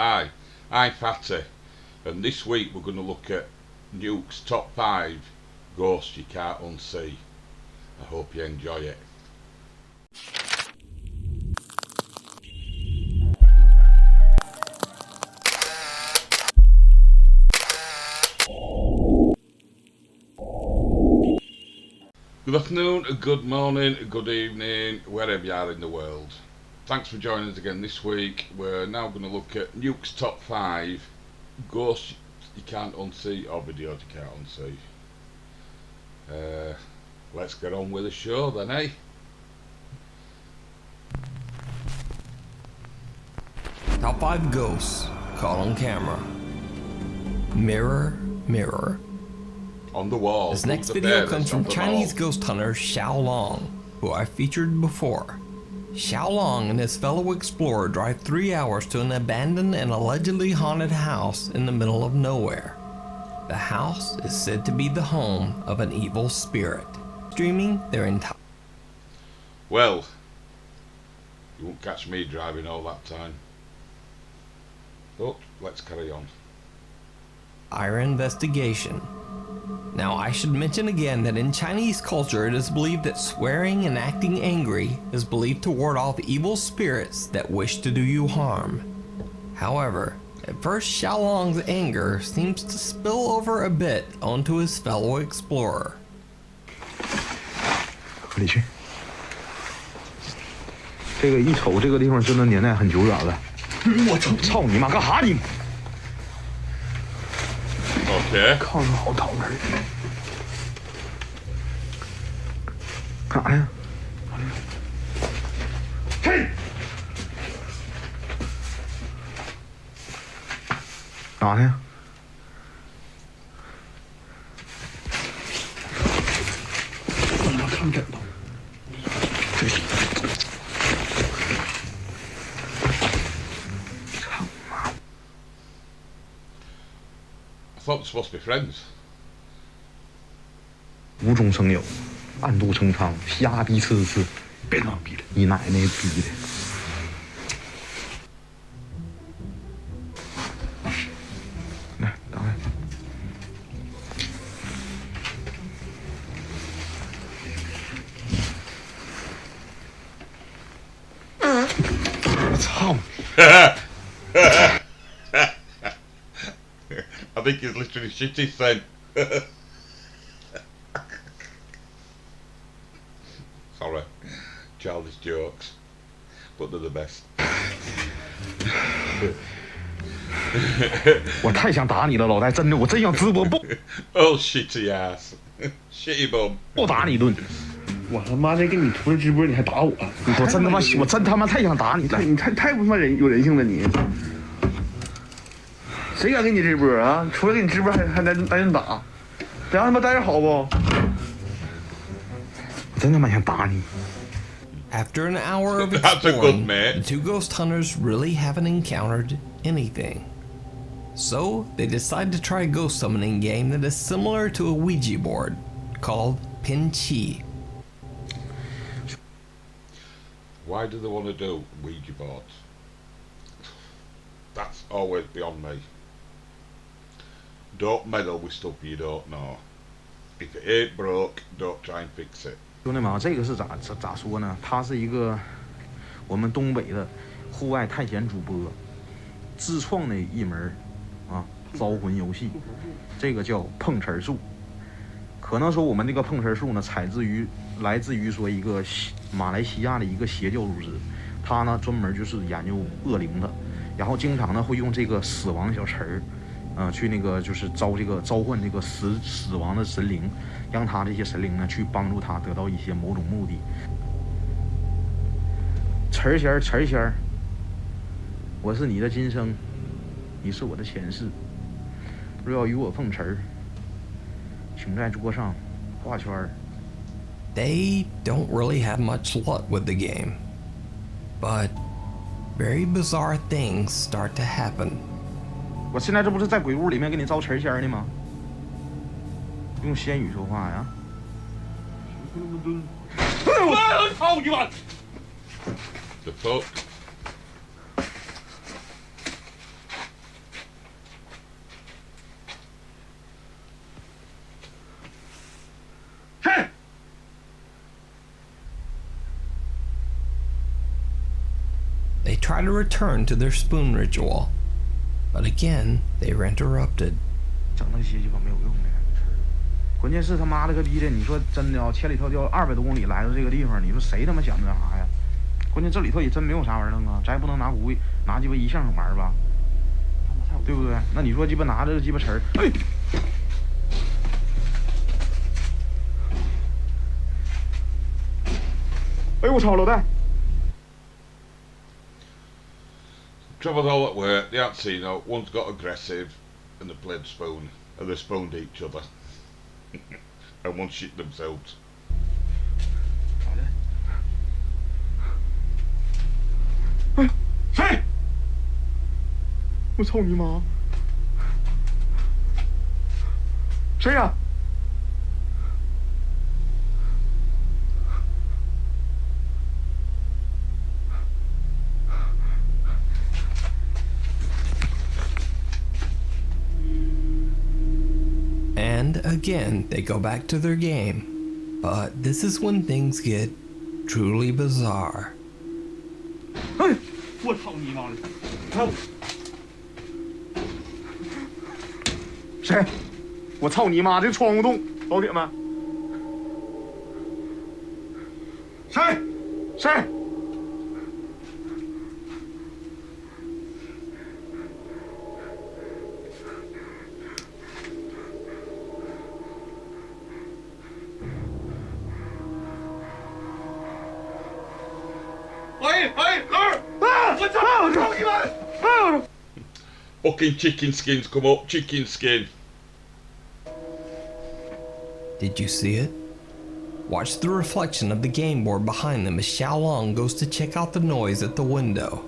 Hi, I'm Fatty, and this week we're going to look at Nuke's top 5 ghosts you can't unsee. I hope you enjoy it. Good afternoon, good morning, good evening, wherever you are in the world. Thanks for joining us again this week. We're now going to look at Nuke's top 5 ghosts you can't unsee or videos you can't unsee. Let's get on with the show then, eh? Top 5 ghosts caught on camera. Mirror, mirror. On the wall. This next video comes from Chinese ghost hunter Xiao Long, who I featured before. Xiao Long and his fellow explorer drive 3 hours to an abandoned and allegedly haunted house in the middle of nowhere. The house is said to be the home of an evil spirit, streaming their entire... Well, you won't catch me driving all that time. But let's carry on. Our investigation. Now, I should mention again that in Chinese culture it is believed that swearing and acting angry is believed to ward off evil spirits that wish to do you harm. However, at first Xiao Long's anger seems to spill over a bit onto his fellow explorer. 里去，这个一瞅这个地方真的年代很久远了。我操你妈，干哈你？OK。炕上好讨厌。干啥呀？嘿！干啥呢？我他妈看枕头。 I thought we're supposed to be friends. 无中生有，暗度陈仓，瞎逼呲呲，别他妈逼了，你奶奶逼的！来，打开。我操！ I think he's literally shit his then. Sorry, childish jokes, but they're the best. 我太想打你了，老戴，真的，我真想直播不。Oh shitty ass, shitty bum. 不打你一顿。我他妈的给你图了直播，你还打我？我真他妈，我真他妈太想打你了。你太不他妈有人性了你。 谁敢给你直播啊？除了给你直播，还来人打，咱他妈待着好不？我真他妈想打你。 After an hour of exploring, the two ghost hunters really haven't encountered anything. So they decide to try a ghost summoning game that is similar to a Ouija board called Pin Chi. Why do they want to do Ouija boards? That's always beyond me. Don't meddle with stuff you don't know. If it ain't broke, don't try and fix it. 兄弟们啊，这个是咋说呢？他是一个我们东北的户外探险主播自创的一门啊招魂游戏，这个叫碰瓷术。可能说我们这个碰瓷术呢，来自于说一个马来西亚的一个邪教组织，他呢专门就是研究恶灵的，然后经常呢会用这个死亡小词儿。 去那个就是召唤这个死亡的神灵，让他这些神灵呢去帮助他得到一些某种目的。词儿仙儿，我是你的今生，你是我的前世。若要与我碰瓷儿，请在桌上画圈儿。 They don't really have much luck with the game, but very bizarre things start to happen. 我现在这不是在鬼屋里面给你招词仙呢吗？用仙语说话呀！我操你妈！ The fuck? try to return to their spoon ritual. But again, they were interrupted. 整那些鸡巴没有用的，关键是他妈了个逼的！你说真的啊，千里迢迢200多公里来到这个地方，你说谁他妈想那啥呀？关键这里头也真没有啥玩意儿啊，咱也不能拿骨拿鸡巴一项玩吧，对不对？那你说鸡巴拿着鸡巴词儿，哎。 哎我操，老戴！ Travelled all that way, they haven't seen out. One's got aggressive and they played spoon. And they spooned each other. And one shit themselves. 好的。哎，谁？我操你妈！谁呀？ And again, they go back to their game. But this is when things get truly bizarre. 哎，我操你妈的！看，谁？我操你妈！这窗户洞，老铁们，谁？谁？ Fucking chicken skins come up, chicken skin. Did you see it? Watch the reflection of the game board behind them as Xiaolong goes to check out the noise at the window.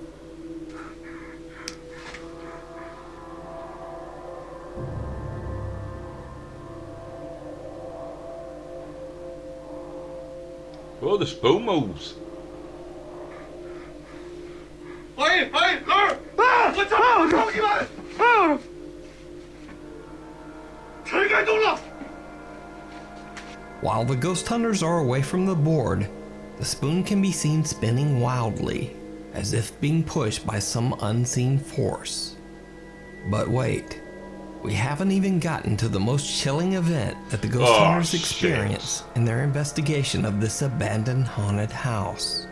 Oh, the spoon moves. 哎哎二啊！我操！我操你妈！啊！谁开动了？ While the ghost hunters are away from the board, the spoon can be seen spinning wildly, as if being pushed by some unseen force. But wait, we haven't even gotten to the most chilling event that the ghost hunters experience in their investigation of this abandoned haunted house.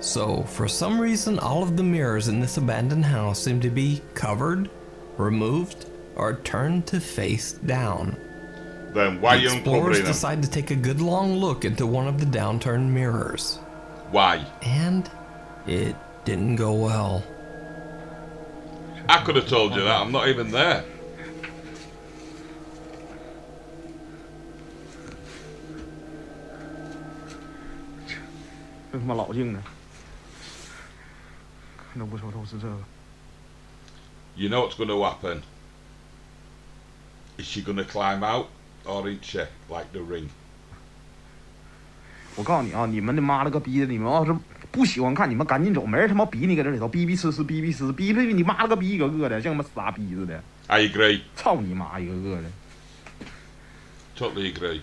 So, for some reason, all of the mirrors in this abandoned house seem to be covered, removed, or turned to face down. Then why are you Explorers uncovering them? decide to take a good long look into one of the downturned mirrors. Why? And it didn't go well. I could have told you that, I'm not even there. 这他妈老净的，看都不说都是这个。 You know what's going to happen? Is she going to climb out, or is she like the ring? 我告诉你啊，你们他妈了个逼的，你们要是不喜欢看，你们赶紧走，没人他妈逼你搁这里头逼逼呲呲逼逼呲逼逼你妈了个逼一个个的，像他妈傻逼似的。I agree. 操你妈一个个的。 Totally agree.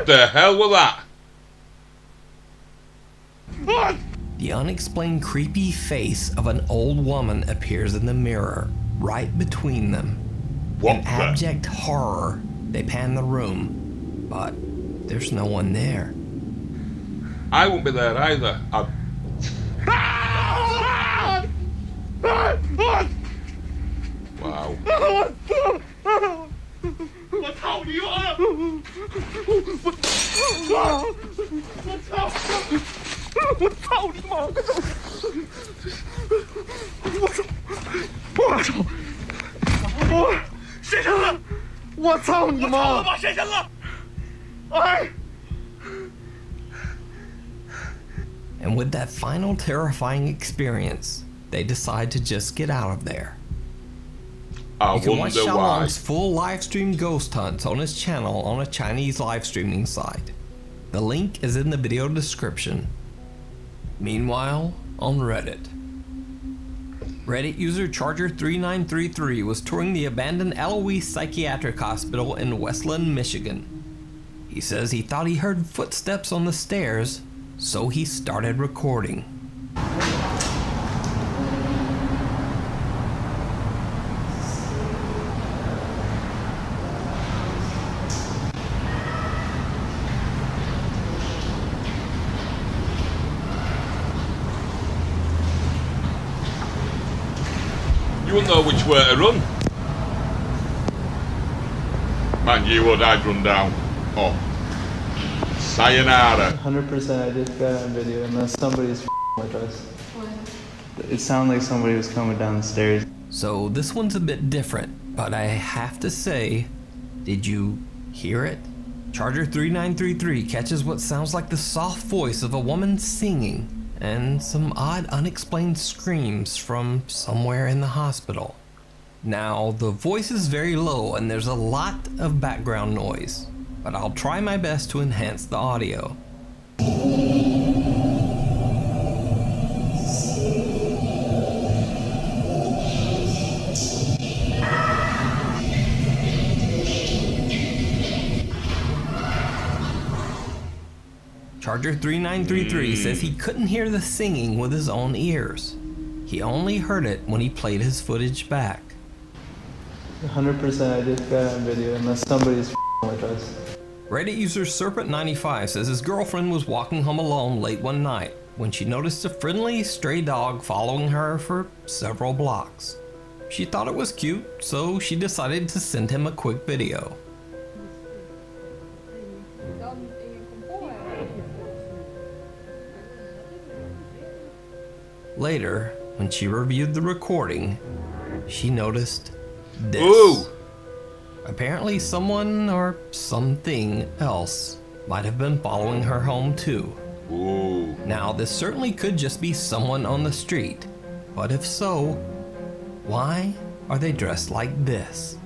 The hell was that? The unexplained creepy face of an old woman appears in the mirror, right between them. What In the? abject horror, they pan the room, but there's no one there. I won't be there either. Wow. 我操你妈！我操你妈！我操！我谁生了？我操你妈！我操谁生了？哎！ And with that final terrifying experience, they decide to just get out of there. I You can watch wonder why. Xiaolong's full live stream ghost hunts on his channel on a Chinese live streaming site. The link is in the video description. Meanwhile, on Reddit. Reddit user Charger3933 was touring the abandoned Eloise Psychiatric Hospital in Westland, Michigan. He says he thought he heard footsteps on the stairs, So he started recording. You wouldn't know which way to run. Man, you would, I'd run down. Oh. Sayonara. 100% I just got on video unless somebody's with us. What? It sounded like somebody was coming down the stairs. So this one's a bit different, but I have to say, did you hear it? Charger 3933 catches what sounds like the soft voice of a woman singing and some odd unexplained screams from somewhere in the hospital. Now, the voice is very low and there's a lot of background noise, but I'll try my best to enhance the audio. Charger 3933 says he couldn't hear the singing with his own ears. He only heard it when he played his footage back. 100% I just got on video unless somebody's with us. Reddit user Serpent95 says his girlfriend was walking home alone late one night when she noticed a friendly stray dog following her for several blocks. She thought it was cute, so she decided to send him a quick video. Later, when she reviewed the recording, she noticed this. Ooh. Apparently someone or something else might have been following her home too. Ooh. Now, this certainly could just be someone on the street, but if so, why are they dressed like this?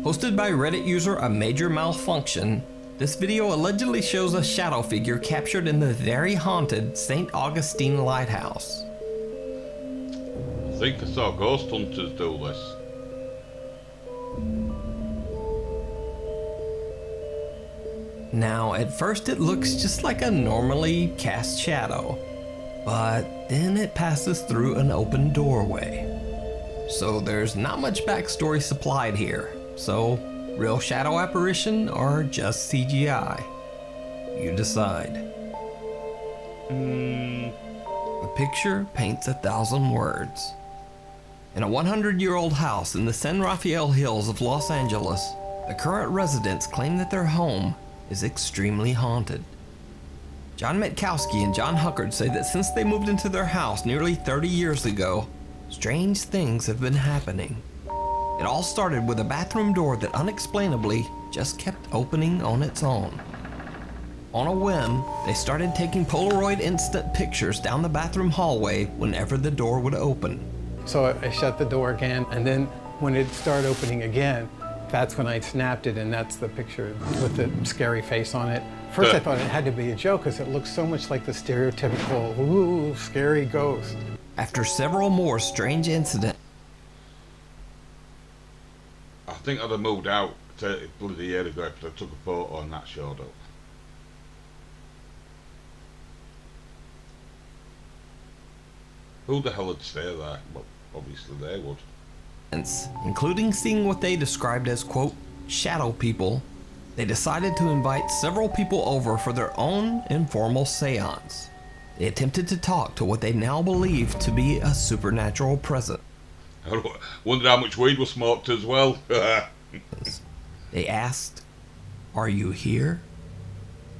Posted by Reddit user A Major Malfunction, this video allegedly shows a shadow figure captured in the very haunted St. Augustine Lighthouse. I think I saw ghost hunters do this. Now, at first it looks just like a normally cast shadow, but then it passes through an open doorway. So there's not much backstory supplied here, so real shadow apparition or just CGI? You decide. A picture paints 1,000 words. In a 100-year-old house in the San Rafael Hills of Los Angeles, the current residents claim that their home is extremely haunted. John Metkowski and John Huckard say that since they moved into their house nearly 30 years ago, strange things have been happening. It all started with a bathroom door that unexplainably just kept opening on its own. On a whim, they started taking Polaroid instant pictures down the bathroom hallway whenever the door would open. So I shut the door again, and then when it started opening again, that's when I snapped it, and that's the picture with the scary face on it. First I thought it had to be a joke because it looks so much like the stereotypical, ooh, scary ghost. After several more strange incidents, I think I'd have moved out a bloody year ago if I took a photo and that showed up. Who the hell would stay there? Well, obviously they would. including seeing what they described as, quote, shadow people, they decided to invite several people over for their own informal seance. They attempted to talk to what they now believe to be a supernatural presence. I wonder how much weed was smoked as well. They asked, "Are you here?"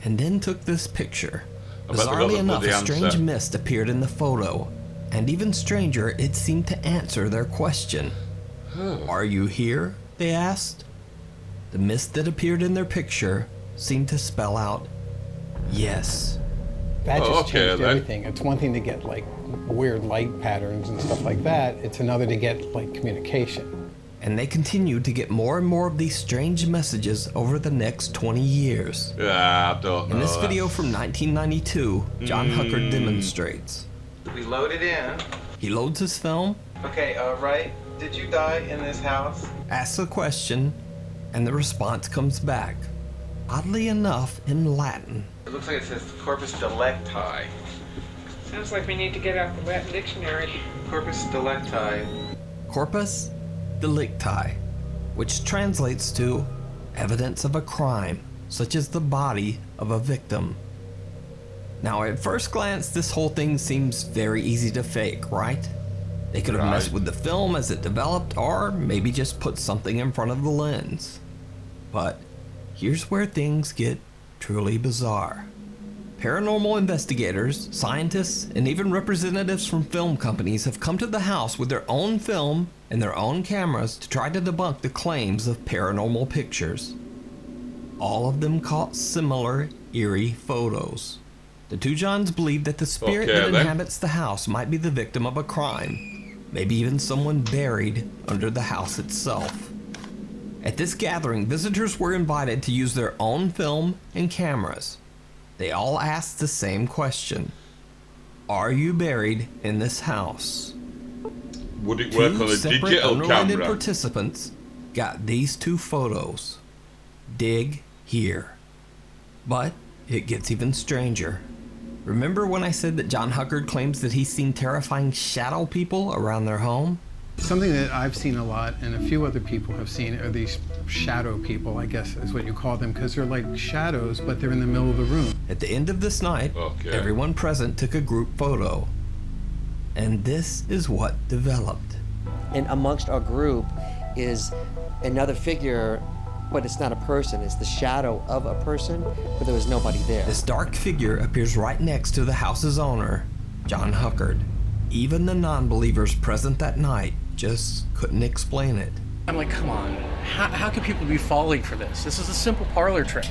and then took this picture. Bizarrely enough, a strange mist appeared in the photo, and even stranger, it seemed to answer their question. "Are you here?" they asked. The mist that appeared in their picture seemed to spell out, "Yes." That just changed everything. It's one thing to get like weird light patterns and stuff like that. It's another to get like communication. And they continued to get more and more of these strange messages over the next 20 years. Yeah, I don't know. In this video from 1992, John Huckard demonstrates. We load it in. He loads his film. Okay, right. Did you die in this house? Asks a question, and the response comes back. Oddly enough, in Latin. It looks like it says corpus delicti. Sounds like we need to get out the Latin dictionary. Corpus delicti. Corpus delicti, which translates to evidence of a crime, such as the body of a victim. Now, at first glance, this whole thing seems very easy to fake, right? They could have messed with the film as it developed, or maybe just put something in front of the lens. But here's where things get truly bizarre. Paranormal investigators, scientists, and even representatives from film companies have come to the house with their own film and their own cameras to try to debunk the claims of paranormal pictures. All of them caught similar eerie photos. The two Johns believe that the spirit that inhabits the house might be the victim of a crime, maybe even someone buried under the house itself. At this gathering, visitors were invited to use their own film and cameras. They all asked the same question: are you buried in this house? Would it work on a digital unrelated camera? Participants got these two photos. Dig here. But it gets even stranger. Remember when I said that John Huckard claims that he's seen terrifying shadow people around their home? Something that I've seen a lot, and a few other people have seen, are these shadow people, I guess is what you call them, because they're like shadows, but they're in the middle of the room. At the end of this night, everyone present took a group photo. And this is what developed. And amongst our group is another figure, but it's not a person, it's the shadow of a person, but there was nobody there. This dark figure appears right next to the house's owner, John Huckard. Even the non-believers present that night just couldn't explain it. I'm like, come on, how can people be falling for this? This is a simple parlor trick.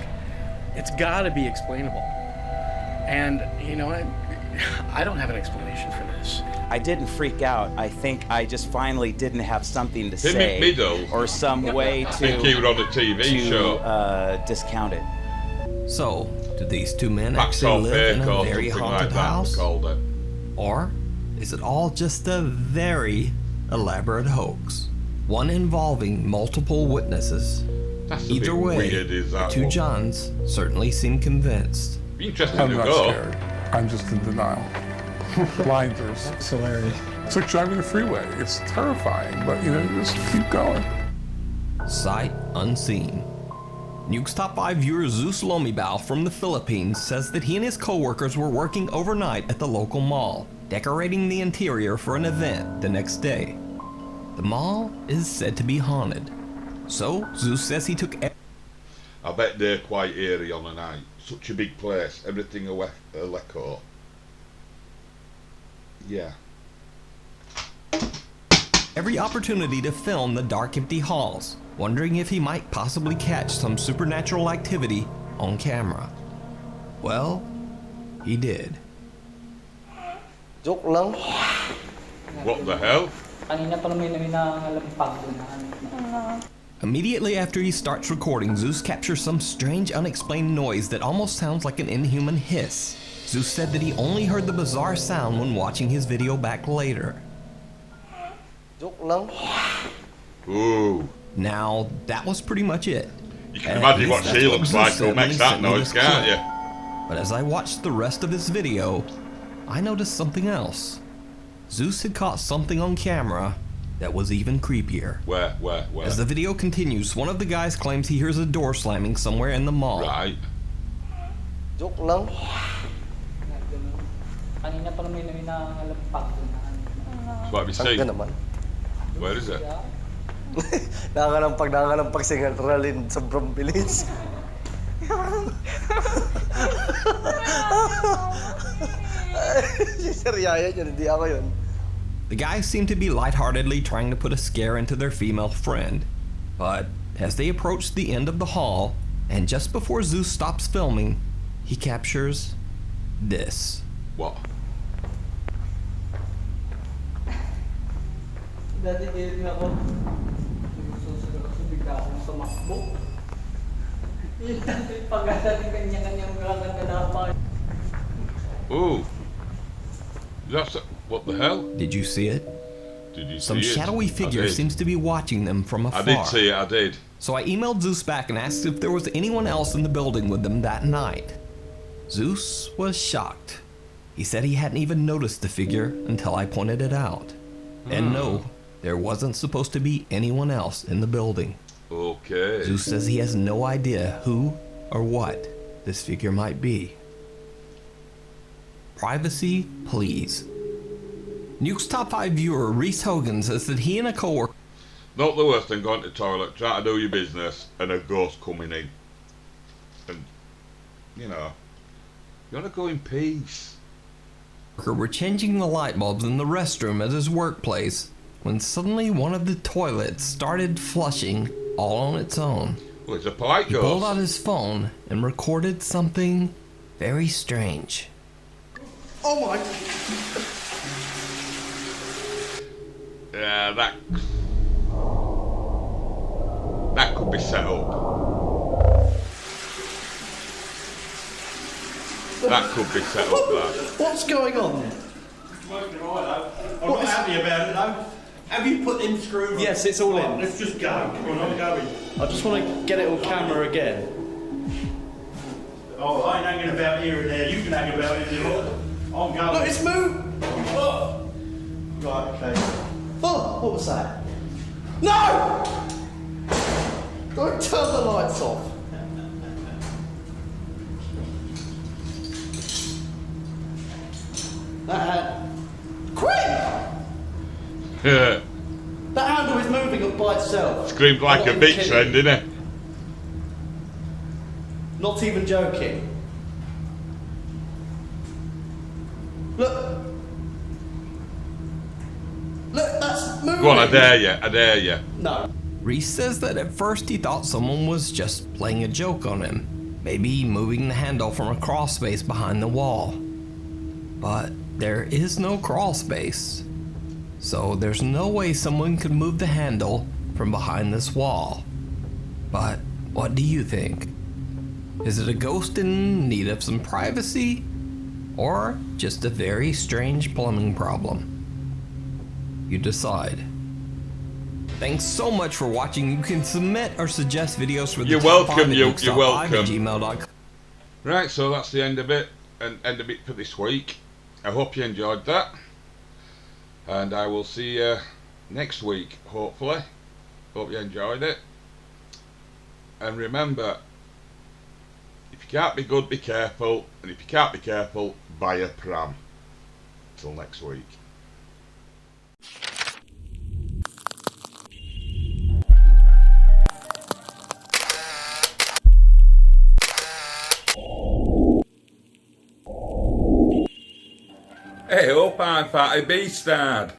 It's gotta be explainable. And, you know, I don't have an explanation for this. I didn't freak out. I think I just finally didn't have something to say or some way to discount it. So, do these two men actually live in a very haunted house? Or is it all just a very elaborate hoax? One involving multiple witnesses. Either way, the two Johns certainly seem convinced. I'm not scared. I'm just in denial. Blinders. It's hilarious. It's like driving the freeway. It's terrifying, but you know, you just keep going. Sight unseen. Nuke's top 5 viewer Zeus Lomibao from the Philippines says that he and his co-workers were working overnight at the local mall, decorating the interior for an event the next day. The mall is said to be haunted. So, Zeus says he took... I bet they're quite eerie on a night. Such a big place, everything a leco. Yeah. every opportunity to film the dark, empty halls, wondering if he might possibly catch some supernatural activity on camera. Well, he did. Joke lang. What the hell? Immediately after he starts recording, Zeus captures some strange, unexplained noise that almost sounds like an inhuman hiss. Zeus said that he only heard the bizarre sound when watching his video back later. Joke lang. Ooh. Now, that was pretty much it. You can imagine what she looks like who makes that noise, can't you? But as I watched the rest of his video, I noticed something else. Zeus had caught something on camera that was even creepier. Where? As the video continues, one of the guys claims he hears a door slamming somewhere in the mall. Right. Joke lang. That's what we see. Where is it? Nakakalampag si Ngalralin sobrang bilis. The guys seem to be lightheartedly trying to put a scare into their female friend. But as they approach the end of the hall, and just before Zeus stops filming, he captures this. What? Ooh. What the hell? Did you see it? Did you see Some it? shadowy figure seems to be watching them from afar. I did see it, I did. So I emailed Zeus back and asked if there was anyone else in the building with them that night. Zeus was shocked. He said he hadn't even noticed the figure until I pointed it out. And no, there wasn't supposed to be anyone else in the building. Okay. Zeus says he has no idea who or what this figure might be. Privacy, please. Nuke's top 5 viewer Reese Hogan says that he and a coworker... Not the worst than going to the toilet, trying to do your business, and a ghost coming in. And, you know, you want to go in peace. Were changing the light bulbs in the restroom at his workplace when suddenly one of the toilets started flushing all on its own. Well, it's a polite He ghost. pulled out his phone and recorded something very strange. Oh my... Yeah, that could be set up. That could be set up, that. What's going on? I'm not happy about it though. Have you put in screws? Yes, it's all in. Let's just go. Come on, I'm going. I just want to get it on camera again. Oh, I ain't hanging about here and there. You can hang about if you want. I'm going. Look, it's moved! Oh. Right, okay. Oh, what was that? No! Don't turn the lights off. That hand... Quick! Yeah. That handle is moving up by itself. Screamed like a bitch then, didn't it? Not even joking. Look. Look, that's moving. Go on, I dare you. No. Reese says that at first he thought someone was just playing a joke on him, maybe moving the handle from a crawl space behind the wall. But there is no crawl space, so there's no way someone could move the handle from behind this wall. But what do you think? Is it a ghost in need of some privacy, or just a very strange plumbing problem? You decide. Thanks so much for watching. You can submit or suggest videos for the You're top welcome, 5 at you're nukes.5 welcome. at gmail.com. Right, so that's the end of it, and end of it for this week. I hope you enjoyed that, and I will see you next week, hopefully. Hope you enjoyed it. And remember, if you can't be good, be careful, and if you can't be careful, buy a pram. Till next week. Hey, up, I'm Fatty Beastard.